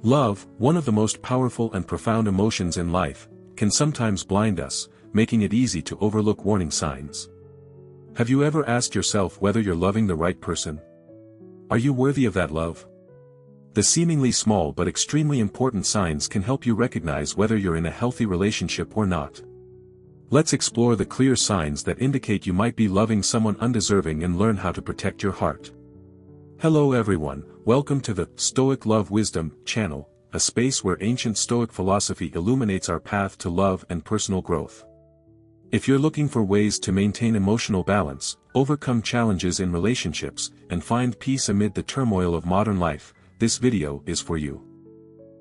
Love, one of the most powerful and profound emotions in life, can sometimes blind us, making it easy to overlook warning signs. Have you ever asked yourself whether you're loving the right person? Are you worthy of that love? The seemingly small but extremely important signs can help you recognize whether you're in a healthy relationship or not. Let's explore the clear signs that indicate you might be loving someone undeserving and learn how to protect your heart. Hello everyone, welcome to the Stoic Love Wisdom channel, a space where ancient Stoic philosophy illuminates our path to love and personal growth. If you're looking for ways to maintain emotional balance, overcome challenges in relationships, and find peace amid the turmoil of modern life, this video is for you.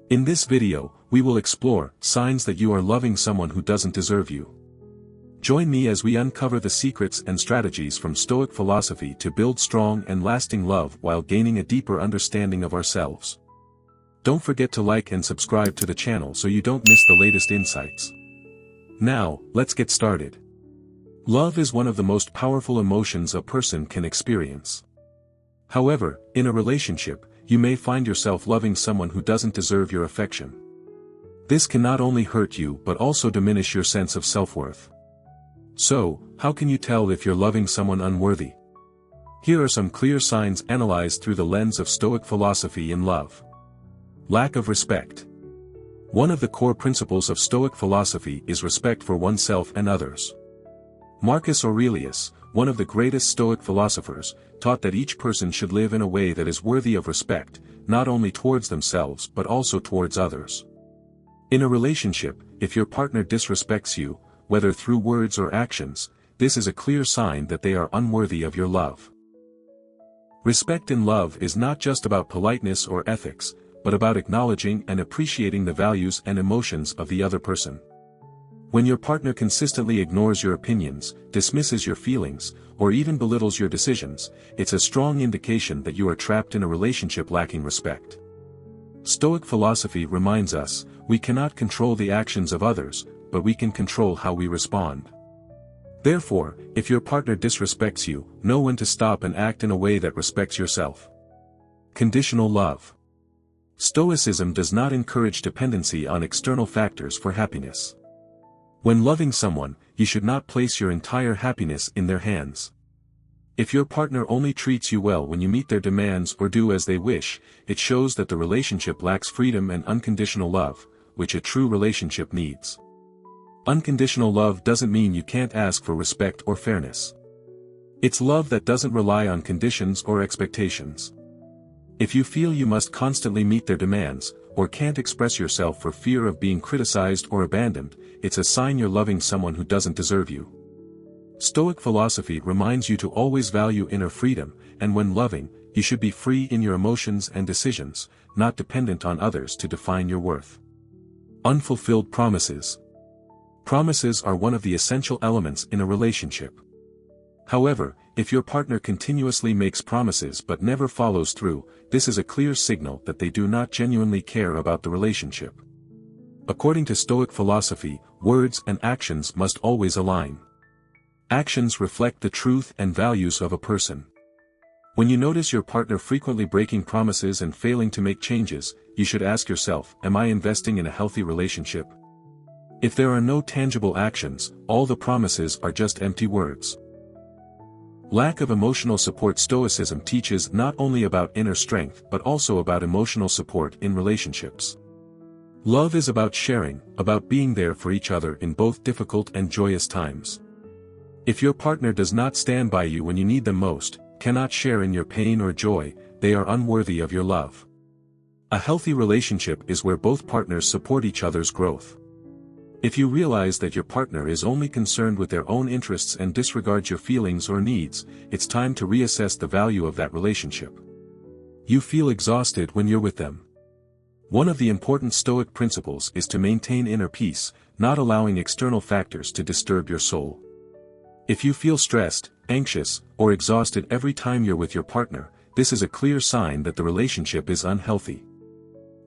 In this video, we will explore signs that you are loving someone who doesn't deserve you. Join me as we uncover the secrets and strategies from Stoic philosophy to build strong and lasting love while gaining a deeper understanding of ourselves. Don't forget to like and subscribe to the channel so you don't miss the latest insights. Now, let's get started. Love is one of the most powerful emotions a person can experience. However, in a relationship, you may find yourself loving someone who doesn't deserve your affection. This can not only hurt you but also diminish your sense of self-worth. So, how can you tell if you're loving someone unworthy? Here are some clear signs analyzed through the lens of Stoic philosophy in love. Lack of respect. One of the core principles of Stoic philosophy is respect for oneself and others. Marcus Aurelius, one of the greatest Stoic philosophers, taught that each person should live in a way that is worthy of respect, not only towards themselves but also towards others. In a relationship, if your partner disrespects you, whether through words or actions, this is a clear sign that they are unworthy of your love. Respect in love is not just about politeness or ethics, but about acknowledging and appreciating the values and emotions of the other person. When your partner consistently ignores your opinions, dismisses your feelings, or even belittles your decisions, it's a strong indication that you are trapped in a relationship lacking respect. Stoic philosophy reminds us, we cannot control the actions of others, but we can control how we respond. Therefore, if your partner disrespects you, know when to stop and act in a way that respects yourself. Conditional love. Stoicism does not encourage dependency on external factors for happiness. When loving someone, you should not place your entire happiness in their hands. If your partner only treats you well when you meet their demands or do as they wish, it shows that the relationship lacks freedom and unconditional love, which a true relationship needs. Unconditional love doesn't mean you can't ask for respect or fairness. It's love that doesn't rely on conditions or expectations. If you feel you must constantly meet their demands, or can't express yourself for fear of being criticized or abandoned, it's a sign you're loving someone who doesn't deserve you. Stoic philosophy reminds you to always value inner freedom, and when loving, you should be free in your emotions and decisions, not dependent on others to define your worth. Unfulfilled promises. Promises are one of the essential elements in a relationship. However, if your partner continuously makes promises but never follows through, this is a clear signal that they do not genuinely care about the relationship. According to Stoic philosophy, words and actions must always align. Actions reflect the truth and values of a person. When you notice your partner frequently breaking promises and failing to make changes, you should ask yourself, am I investing in a healthy relationship? If there are no tangible actions, all the promises are just empty words. Lack of emotional support. Stoicism teaches not only about inner strength but also about emotional support in relationships. Love is about sharing, about being there for each other in both difficult and joyous times. If your partner does not stand by you when you need them most, cannot share in your pain or joy, they are unworthy of your love. A healthy relationship is where both partners support each other's growth. If you realize that your partner is only concerned with their own interests and disregards your feelings or needs, it's time to reassess the value of that relationship. You feel exhausted when you're with them. One of the important Stoic principles is to maintain inner peace, not allowing external factors to disturb your soul. If you feel stressed, anxious, or exhausted every time you're with your partner, this is a clear sign that the relationship is unhealthy.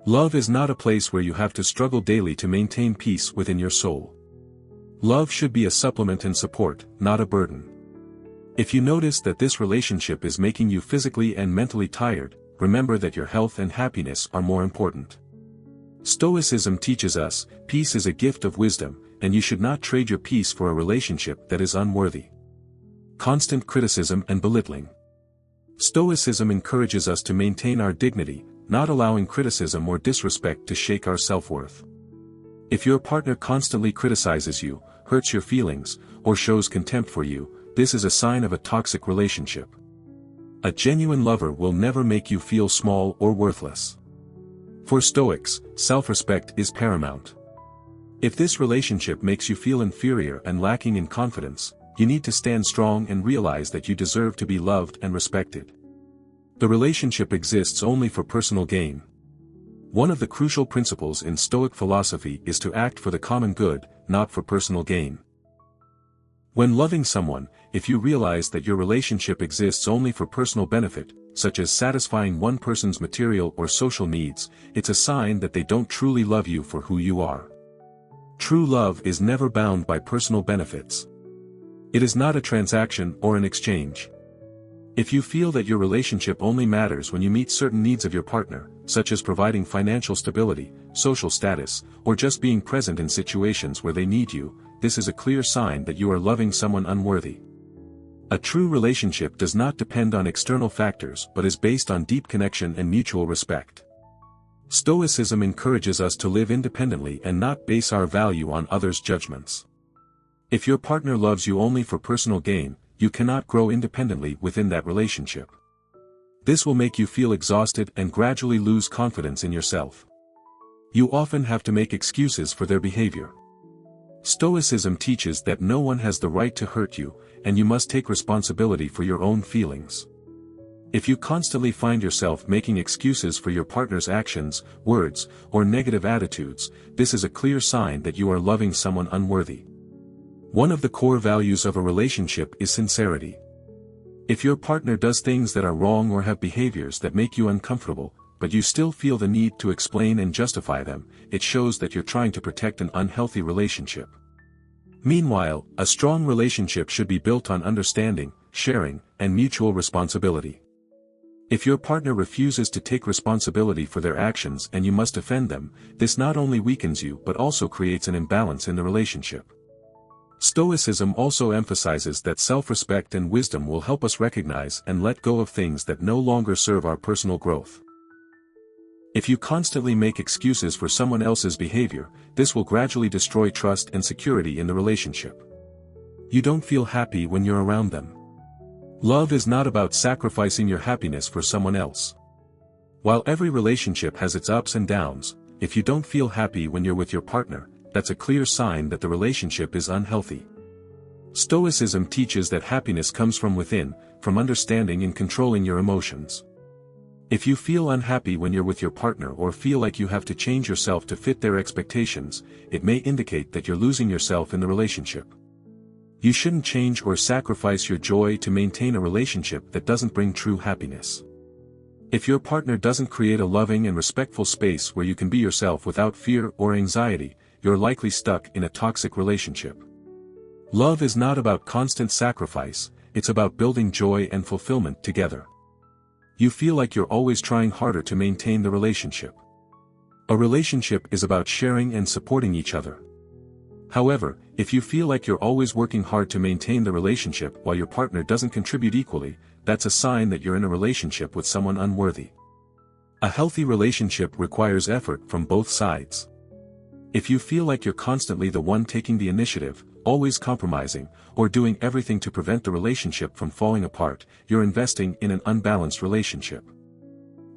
Love is not a place where you have to struggle daily to maintain peace within your soul. Love should be a supplement and support, not a burden. If you notice that this relationship is making you physically and mentally tired, remember that your health and happiness are more important. Stoicism teaches us, peace is a gift of wisdom, and you should not trade your peace for a relationship that is unworthy. Constant criticism and belittling. Stoicism encourages us to maintain our dignity, not allowing criticism or disrespect to shake our self-worth. If your partner constantly criticizes you, hurts your feelings, or shows contempt for you, this is a sign of a toxic relationship. A genuine lover will never make you feel small or worthless. For Stoics, self-respect is paramount. If this relationship makes you feel inferior and lacking in confidence, you need to stand strong and realize that you deserve to be loved and respected. The relationship exists only for personal gain. One of the crucial principles in Stoic philosophy is to act for the common good, not for personal gain. When loving someone, if you realize that your relationship exists only for personal benefit, such as satisfying one person's material or social needs, it's a sign that they don't truly love you for who you are. True love is never bound by personal benefits. It is not a transaction or an exchange. If you feel that your relationship only matters when you meet certain needs of your partner, such as providing financial stability, social status, or just being present in situations where they need you, this is a clear sign that you are loving someone unworthy. A true relationship does not depend on external factors but is based on deep connection and mutual respect. Stoicism encourages us to live independently and not base our value on others' judgments. If your partner loves you only for personal gain, you cannot grow independently within that relationship. This will make you feel exhausted and gradually lose confidence in yourself. You often have to make excuses for their behavior. Stoicism teaches that no one has the right to hurt you, and you must take responsibility for your own feelings. If you constantly find yourself making excuses for your partner's actions, words, or negative attitudes, this is a clear sign that you are loving someone unworthy. One of the core values of a relationship is sincerity. If your partner does things that are wrong or have behaviors that make you uncomfortable, but you still feel the need to explain and justify them, it shows that you're trying to protect an unhealthy relationship. Meanwhile, a strong relationship should be built on understanding, sharing, and mutual responsibility. If your partner refuses to take responsibility for their actions and you must defend them, this not only weakens you but also creates an imbalance in the relationship. Stoicism also emphasizes that self-respect and wisdom will help us recognize and let go of things that no longer serve our personal growth. If you constantly make excuses for someone else's behavior, this will gradually destroy trust and security in the relationship. You don't feel happy when you're around them. Love is not about sacrificing your happiness for someone else. While every relationship has its ups and downs, if you don't feel happy when you're with your partner, that's a clear sign that the relationship is unhealthy. Stoicism teaches that happiness comes from within, from understanding and controlling your emotions. If you feel unhappy when you're with your partner or feel like you have to change yourself to fit their expectations, it may indicate that you're losing yourself in the relationship. You shouldn't change or sacrifice your joy to maintain a relationship that doesn't bring true happiness. If your partner doesn't create a loving and respectful space where you can be yourself without fear or anxiety, you're likely stuck in a toxic relationship. Love is not about constant sacrifice, it's about building joy and fulfillment together. You feel like you're always trying harder to maintain the relationship. A relationship is about sharing and supporting each other. However, if you feel like you're always working hard to maintain the relationship while your partner doesn't contribute equally, that's a sign that you're in a relationship with someone unworthy. A healthy relationship requires effort from both sides. If you feel like you're constantly the one taking the initiative, always compromising, or doing everything to prevent the relationship from falling apart, you're investing in an unbalanced relationship.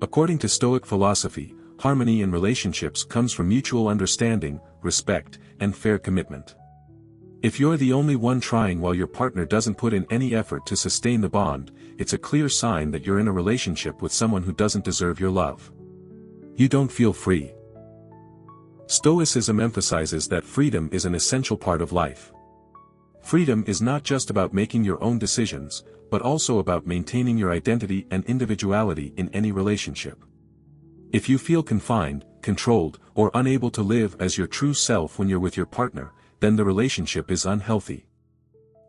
According to Stoic philosophy, harmony in relationships comes from mutual understanding, respect, and fair commitment. If you're the only one trying while your partner doesn't put in any effort to sustain the bond, it's a clear sign that you're in a relationship with someone who doesn't deserve your love. You don't feel free. Stoicism emphasizes that freedom is an essential part of life. Freedom is not just about making your own decisions, but also about maintaining your identity and individuality in any relationship. If you feel confined, controlled, or unable to live as your true self when you're with your partner, then the relationship is unhealthy.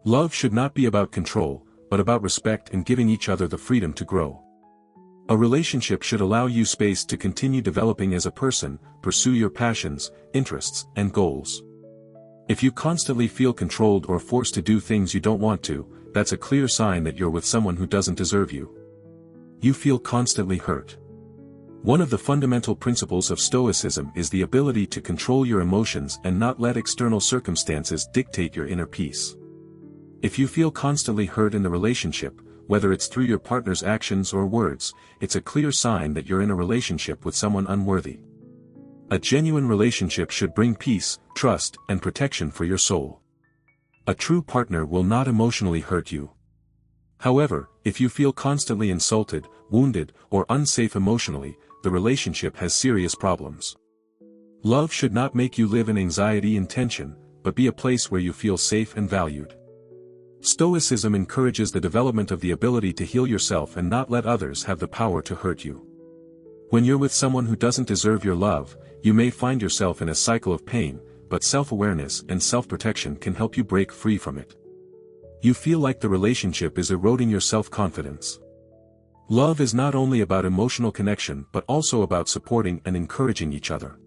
Love should not be about control, but about respect and giving each other the freedom to grow. A relationship should allow you space to continue developing as a person, pursue your passions, interests, and goals. If you constantly feel controlled or forced to do things you don't want to, that's a clear sign that you're with someone who doesn't deserve you. You feel constantly hurt. One of the fundamental principles of Stoicism is the ability to control your emotions and not let external circumstances dictate your inner peace. If you feel constantly hurt in the relationship, whether it's through your partner's actions or words, it's a clear sign that you're in a relationship with someone unworthy. A genuine relationship should bring peace, trust, and protection for your soul. A true partner will not emotionally hurt you. However, if you feel constantly insulted, wounded, or unsafe emotionally, the relationship has serious problems. Love should not make you live in anxiety and tension, but be a place where you feel safe and valued. Stoicism encourages the development of the ability to heal yourself and not let others have the power to hurt you. When you're with someone who doesn't deserve your love, you may find yourself in a cycle of pain, but self-awareness and self-protection can help you break free from it. You feel like the relationship is eroding your self-confidence. Love is not only about emotional connection but also about supporting and encouraging each other.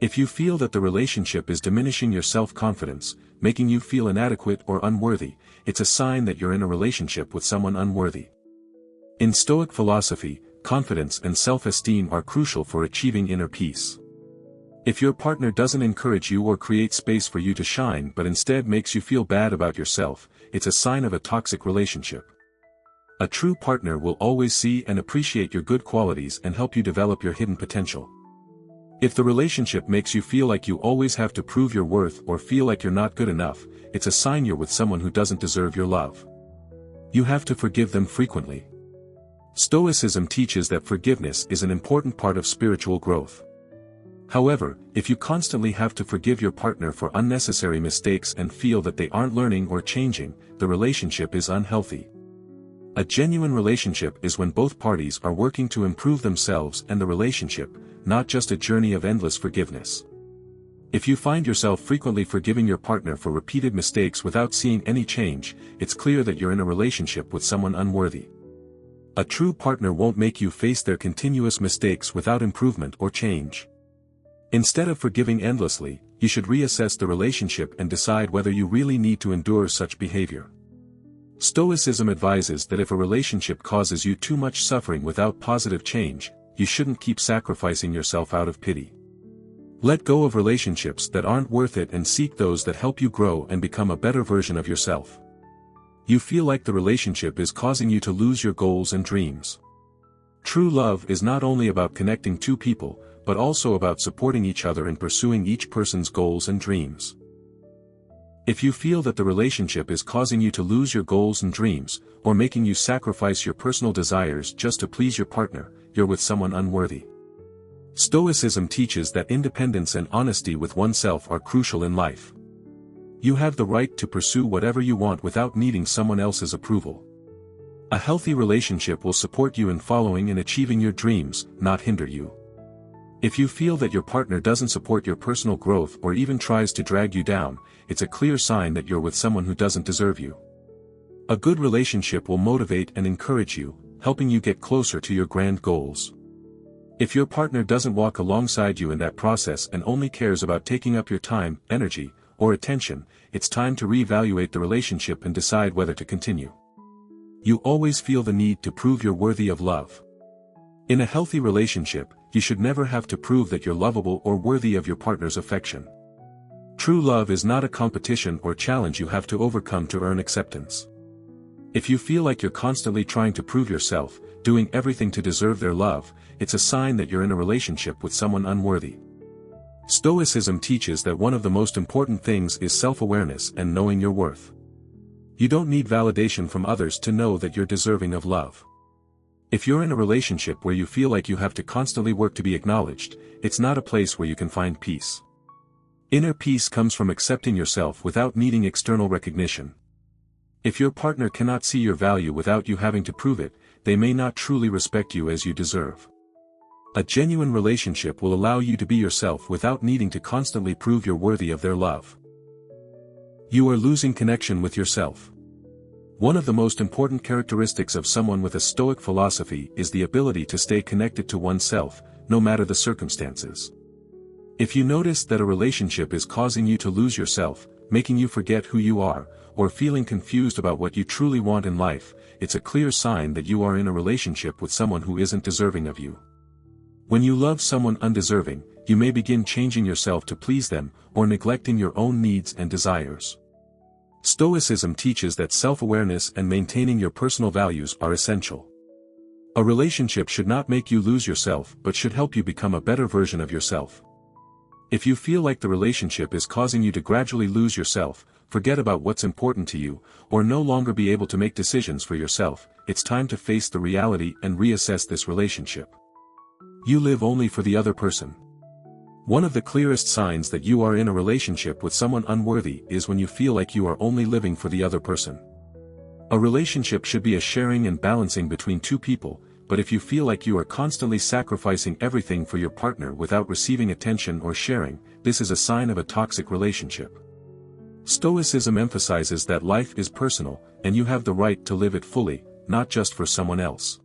If you feel that the relationship is diminishing your self-confidence, making you feel inadequate or unworthy, it's a sign that you're in a relationship with someone unworthy. In Stoic philosophy, confidence and self-esteem are crucial for achieving inner peace. If your partner doesn't encourage you or create space for you to shine but instead makes you feel bad about yourself, it's a sign of a toxic relationship. A true partner will always see and appreciate your good qualities and help you develop your hidden potential. If the relationship makes you feel like you always have to prove your worth or feel like you're not good enough, it's a sign you're with someone who doesn't deserve your love. You have to forgive them frequently. Stoicism teaches that forgiveness is an important part of spiritual growth. However, if you constantly have to forgive your partner for unnecessary mistakes and feel that they aren't learning or changing, the relationship is unhealthy. A genuine relationship is when both parties are working to improve themselves and the relationship, not just a journey of endless forgiveness. If you find yourself frequently forgiving your partner for repeated mistakes without seeing any change, it's clear that you're in a relationship with someone unworthy. A true partner won't make you face their continuous mistakes without improvement or change. Instead of forgiving endlessly, you should reassess the relationship and decide whether you really need to endure such behavior. Stoicism advises that if a relationship causes you too much suffering without positive change, you shouldn't keep sacrificing yourself out of pity. Let go of relationships that aren't worth it and seek those that help you grow and become a better version of yourself. You feel like the relationship is causing you to lose your goals and dreams. True love is not only about connecting two people, but also about supporting each other and pursuing each person's goals and dreams. If you feel that the relationship is causing you to lose your goals and dreams, or making you sacrifice your personal desires just to please your partner, you're with someone unworthy. Stoicism teaches that independence and honesty with oneself are crucial in life. You have the right to pursue whatever you want without needing someone else's approval. A healthy relationship will support you in following and achieving your dreams, not hinder you. If you feel that your partner doesn't support your personal growth or even tries to drag you down, it's a clear sign that you're with someone who doesn't deserve you. A good relationship will motivate and encourage you, helping you get closer to your grand goals. If your partner doesn't walk alongside you in that process and only cares about taking up your time, energy, or attention, it's time to reevaluate the relationship and decide whether to continue. You always feel the need to prove you're worthy of love. In a healthy relationship, you should never have to prove that you're lovable or worthy of your partner's affection. True love is not a competition or challenge you have to overcome to earn acceptance. If you feel like you're constantly trying to prove yourself, doing everything to deserve their love, it's a sign that you're in a relationship with someone unworthy. Stoicism teaches that one of the most important things is self-awareness and knowing your worth. You don't need validation from others to know that you're deserving of love. If you're in a relationship where you feel like you have to constantly work to be acknowledged, it's not a place where you can find peace. Inner peace comes from accepting yourself without needing external recognition. If your partner cannot see your value without you having to prove it, they may not truly respect you as you deserve. A genuine relationship will allow you to be yourself without needing to constantly prove you're worthy of their love. You are losing connection with yourself. One of the most important characteristics of someone with a Stoic philosophy is the ability to stay connected to oneself, no matter the circumstances. If you notice that a relationship is causing you to lose yourself, making you forget who you are, or feeling confused about what you truly want in life, it's a clear sign that you are in a relationship with someone who isn't deserving of you. When you love someone undeserving, you may begin changing yourself to please them, or neglecting your own needs and desires. Stoicism teaches that self-awareness and maintaining your personal values are essential. A relationship should not make you lose yourself but should help you become a better version of yourself. If you feel like the relationship is causing you to gradually lose yourself, forget about what's important to you, or no longer be able to make decisions for yourself, it's time to face the reality and reassess this relationship. You live only for the other person. One of the clearest signs that you are in a relationship with someone unworthy is when you feel like you are only living for the other person. A relationship should be a sharing and balancing between two people, but if you feel like you are constantly sacrificing everything for your partner without receiving attention or sharing, this is a sign of a toxic relationship. Stoicism emphasizes that life is personal, and you have the right to live it fully, not just for someone else.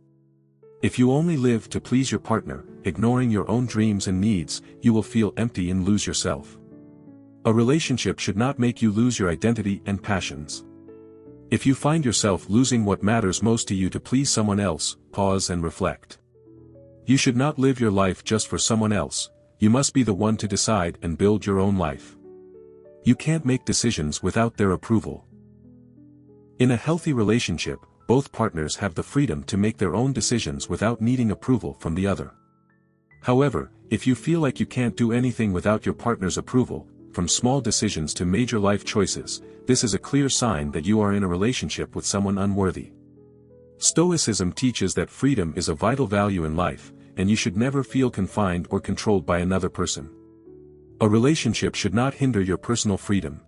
If you only live to please your partner, ignoring your own dreams and needs, you will feel empty and lose yourself. A relationship should not make you lose your identity and passions. If you find yourself losing what matters most to you to please someone else, pause and reflect. You should not live your life just for someone else, you must be the one to decide and build your own life. You can't make decisions without their approval. In a healthy relationship, both partners have the freedom to make their own decisions without needing approval from the other. However, if you feel like you can't do anything without your partner's approval, from small decisions to major life choices, this is a clear sign that you are in a relationship with someone unworthy. Stoicism teaches that freedom is a vital value in life, and you should never feel confined or controlled by another person. A relationship should not hinder your personal freedom.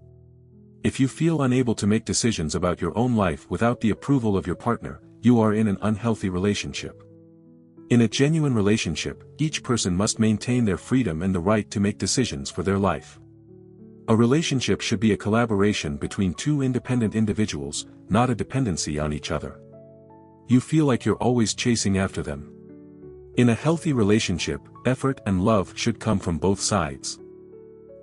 If you feel unable to make decisions about your own life without the approval of your partner, you are in an unhealthy relationship. In a genuine relationship, each person must maintain their freedom and the right to make decisions for their life. A relationship should be a collaboration between two independent individuals, not a dependency on each other. You feel like you're always chasing after them. In a healthy relationship, effort and love should come from both sides.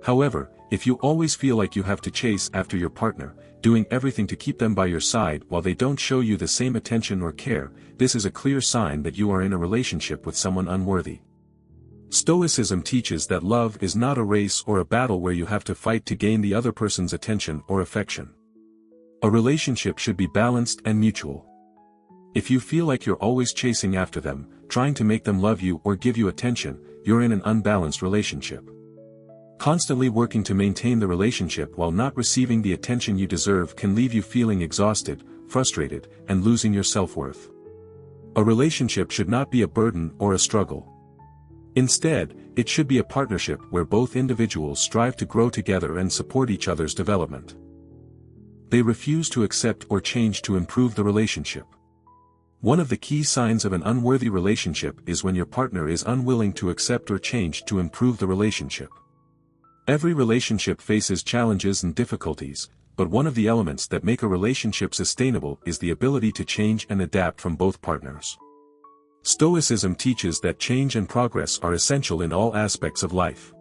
However, if you always feel like you have to chase after your partner, doing everything to keep them by your side while they don't show you the same attention or care, this is a clear sign that you are in a relationship with someone unworthy. Stoicism teaches that love is not a race or a battle where you have to fight to gain the other person's attention or affection. A relationship should be balanced and mutual. If you feel like you're always chasing after them, trying to make them love you or give you attention, you're in an unbalanced relationship. Constantly working to maintain the relationship while not receiving the attention you deserve can leave you feeling exhausted, frustrated, and losing your self-worth. A relationship should not be a burden or a struggle. Instead, it should be a partnership where both individuals strive to grow together and support each other's development. They refuse to accept or change to improve the relationship. One of the key signs of an unworthy relationship is when your partner is unwilling to accept or change to improve the relationship. Every relationship faces challenges and difficulties, but one of the elements that make a relationship sustainable is the ability to change and adapt from both partners. Stoicism teaches that change and progress are essential in all aspects of life.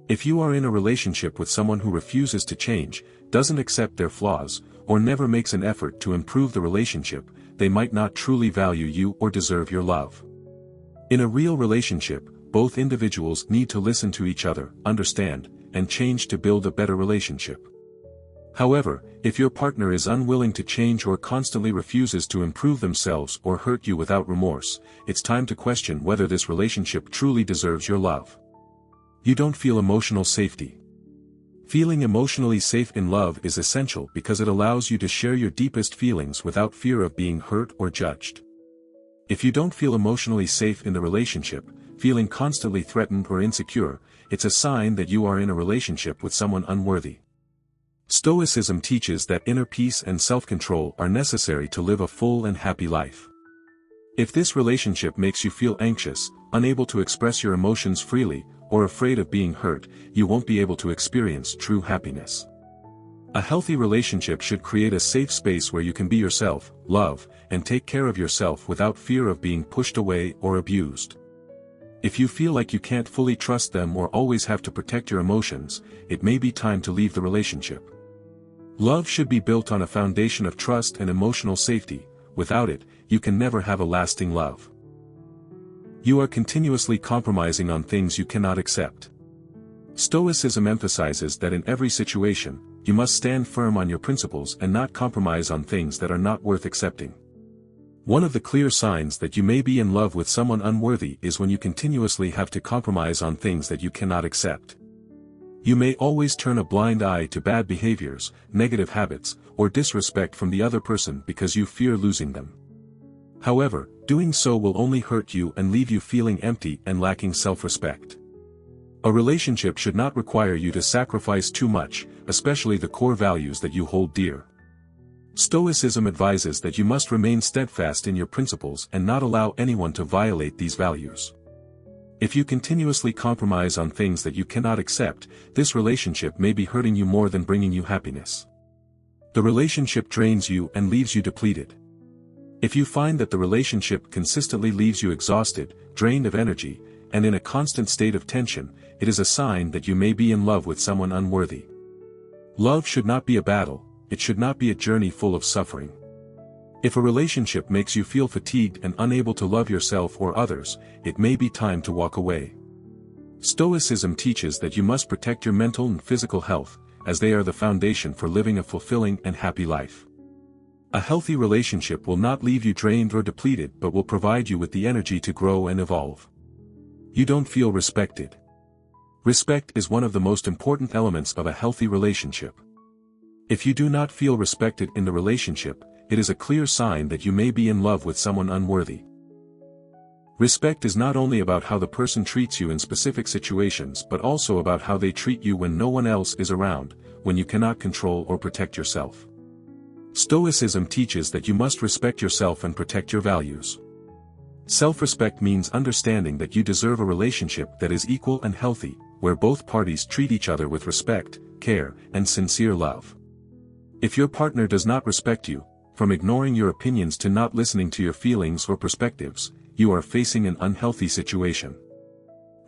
If you are in a relationship with someone who refuses to change, doesn't accept their flaws, or never makes an effort to improve the relationship, they might not truly value you or deserve your love. In a real relationship, both individuals need to listen to each other, understand, and change to build a better relationship. However, if your partner is unwilling to change or constantly refuses to improve themselves or hurt you without remorse, it's time to question whether this relationship truly deserves your love. You don't feel emotional safety. Feeling emotionally safe in love is essential because it allows you to share your deepest feelings without fear of being hurt or judged. If you don't feel emotionally safe in the relationship, feeling constantly threatened or insecure, it's a sign that you are in a relationship with someone unworthy. Stoicism teaches that inner peace and self-control are necessary to live a full and happy life. If this relationship makes you feel anxious, unable to express your emotions freely, or afraid of being hurt, you won't be able to experience true happiness. A healthy relationship should create a safe space where you can be yourself, love, and take care of yourself without fear of being pushed away or abused. If you feel like you can't fully trust them or always have to protect your emotions, it may be time to leave the relationship. Love should be built on a foundation of trust and emotional safety. Without it, you can never have a lasting love. You are continuously compromising on things you cannot accept. Stoicism emphasizes that in every situation, you must stand firm on your principles and not compromise on things that are not worth accepting. One of the clear signs that you may be in love with someone unworthy is when you continuously have to compromise on things that you cannot accept. You may always turn a blind eye to bad behaviors, negative habits, or disrespect from the other person because you fear losing them. However, doing so will only hurt you and leave you feeling empty and lacking self-respect. A relationship should not require you to sacrifice too much, especially the core values that you hold dear. Stoicism advises that you must remain steadfast in your principles and not allow anyone to violate these values. If you continuously compromise on things that you cannot accept, this relationship may be hurting you more than bringing you happiness. The relationship drains you and leaves you depleted. If you find that the relationship consistently leaves you exhausted, drained of energy, and in a constant state of tension, it is a sign that you may be in love with someone unworthy. Love should not be a battle, it should not be a journey full of suffering. If a relationship makes you feel fatigued and unable to love yourself or others, it may be time to walk away. Stoicism teaches that you must protect your mental and physical health, as they are the foundation for living a fulfilling and happy life. A healthy relationship will not leave you drained or depleted but will provide you with the energy to grow and evolve. You don't feel respected. Respect is one of the most important elements of a healthy relationship. If you do not feel respected in the relationship, it is a clear sign that you may be in love with someone unworthy. Respect is not only about how the person treats you in specific situations but also about how they treat you when no one else is around, when you cannot control or protect yourself. Stoicism teaches that you must respect yourself and protect your values. Self-respect means understanding that you deserve a relationship that is equal and healthy, where both parties treat each other with respect, care, and sincere love. If your partner does not respect you, from ignoring your opinions to not listening to your feelings or perspectives, you are facing an unhealthy situation.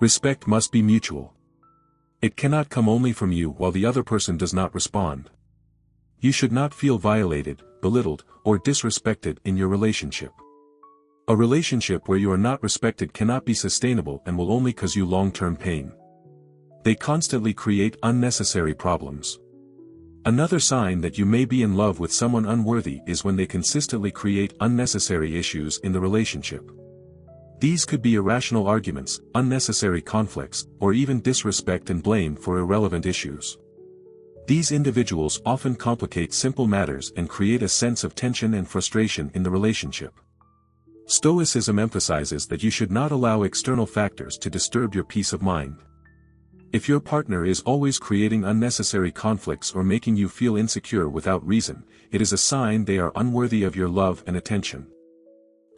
Respect must be mutual. It cannot come only from you while the other person does not respond. You should not feel violated, belittled, or disrespected in your relationship. A relationship where you are not respected cannot be sustainable and will only cause you long-term pain. They constantly create unnecessary problems. Another sign that you may be in love with someone unworthy is when they consistently create unnecessary issues in the relationship. These could be irrational arguments, unnecessary conflicts, or even disrespect and blame for irrelevant issues. These individuals often complicate simple matters and create a sense of tension and frustration in the relationship. Stoicism emphasizes that you should not allow external factors to disturb your peace of mind. If your partner is always creating unnecessary conflicts or making you feel insecure without reason, it is a sign they are unworthy of your love and attention.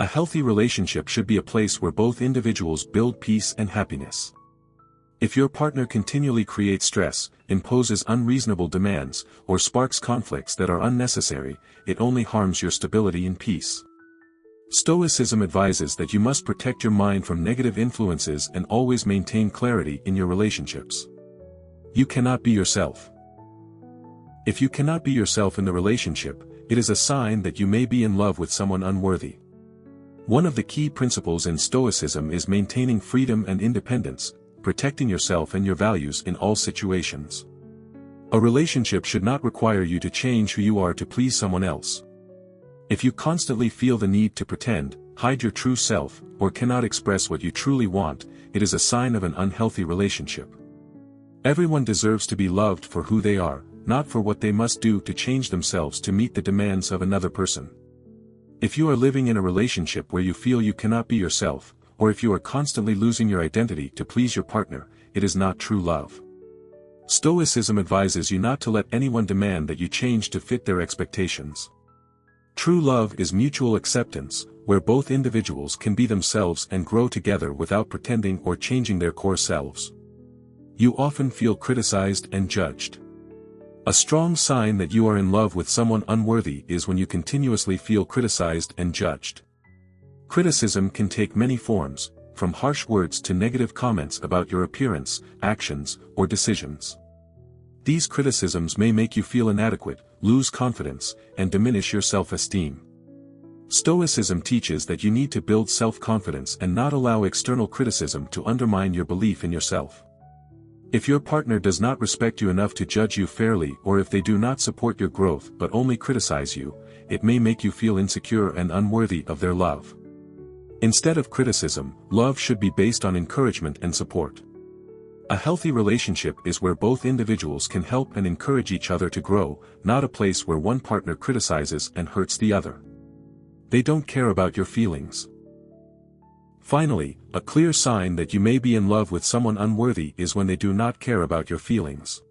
A healthy relationship should be a place where both individuals build peace and happiness. If your partner continually creates stress, imposes unreasonable demands, or sparks conflicts that are unnecessary, it only harms your stability and peace. Stoicism advises that you must protect your mind from negative influences and always maintain clarity in your relationships. You cannot be yourself. If you cannot be yourself in the relationship, it is a sign that you may be in love with someone unworthy. One of the key principles in Stoicism is maintaining freedom and independence, protecting yourself and your values in all situations. A relationship should not require you to change who you are to please someone else. If you constantly feel the need to pretend, hide your true self, or cannot express what you truly want, it is a sign of an unhealthy relationship. Everyone deserves to be loved for who they are, not for what they must do to change themselves to meet the demands of another person. If you are living in a relationship where you feel you cannot be yourself, or if you are constantly losing your identity to please your partner, it is not true love. Stoicism advises you not to let anyone demand that you change to fit their expectations. True love is mutual acceptance, where both individuals can be themselves and grow together without pretending or changing their core selves. You often feel criticized and judged. A strong sign that you are in love with someone unworthy is when you continuously feel criticized and judged. Criticism can take many forms, from harsh words to negative comments about your appearance, actions, or decisions. These criticisms may make you feel inadequate, lose confidence, and diminish your self-esteem. Stoicism teaches that you need to build self-confidence and not allow external criticism to undermine your belief in yourself. If your partner does not respect you enough to judge you fairly, or if they do not support your growth but only criticize you, it may make you feel insecure and unworthy of their love. Instead of criticism, love should be based on encouragement and support. A healthy relationship is where both individuals can help and encourage each other to grow, not a place where one partner criticizes and hurts the other. They don't care about your feelings. Finally, a clear sign that you may be in love with someone unworthy is when they do not care about your feelings.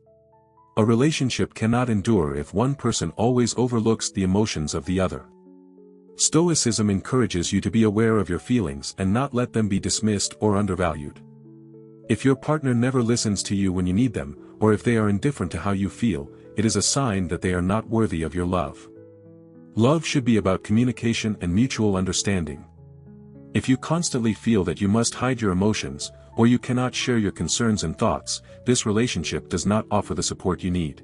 A relationship cannot endure if one person always overlooks the emotions of the other. Stoicism encourages you to be aware of your feelings and not let them be dismissed or undervalued. If your partner never listens to you when you need them, or if they are indifferent to how you feel, it is a sign that they are not worthy of your love. Love should be about communication and mutual understanding. If you constantly feel that you must hide your emotions, or you cannot share your concerns and thoughts, this relationship does not offer the support you need.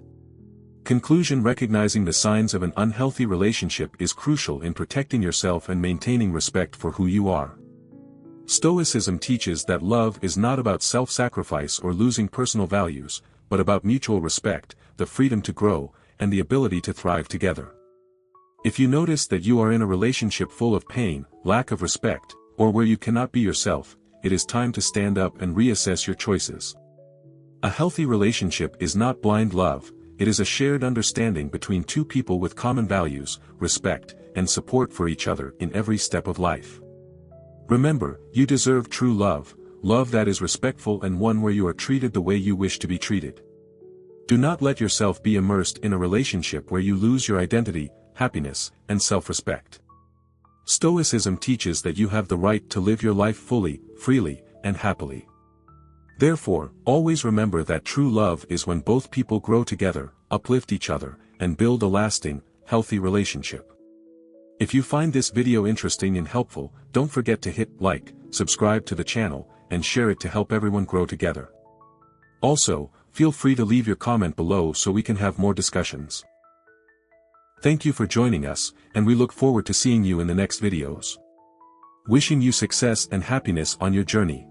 Conclusion: recognizing the signs of an unhealthy relationship is crucial in protecting yourself and maintaining respect for who you are. Stoicism teaches that love is not about self-sacrifice or losing personal values, but about mutual respect, the freedom to grow, and the ability to thrive together. If you notice that you are in a relationship full of pain, lack of respect, or where you cannot be yourself, it is time to stand up and reassess your choices. A healthy relationship is not blind love, it is a shared understanding between two people with common values, respect, and support for each other in every step of life. Remember, you deserve true love, love that is respectful and one where you are treated the way you wish to be treated. Do not let yourself be immersed in a relationship where you lose your identity, happiness, and self-respect. Stoicism teaches that you have the right to live your life fully, freely, and happily. Therefore, always remember that true love is when both people grow together, uplift each other, and build a lasting, healthy relationship. If you find this video interesting and helpful, don't forget to hit like, subscribe to the channel, and share it to help everyone grow together. Also, feel free to leave your comment below so we can have more discussions. Thank you for joining us, and we look forward to seeing you in the next videos. Wishing you success and happiness on your journey.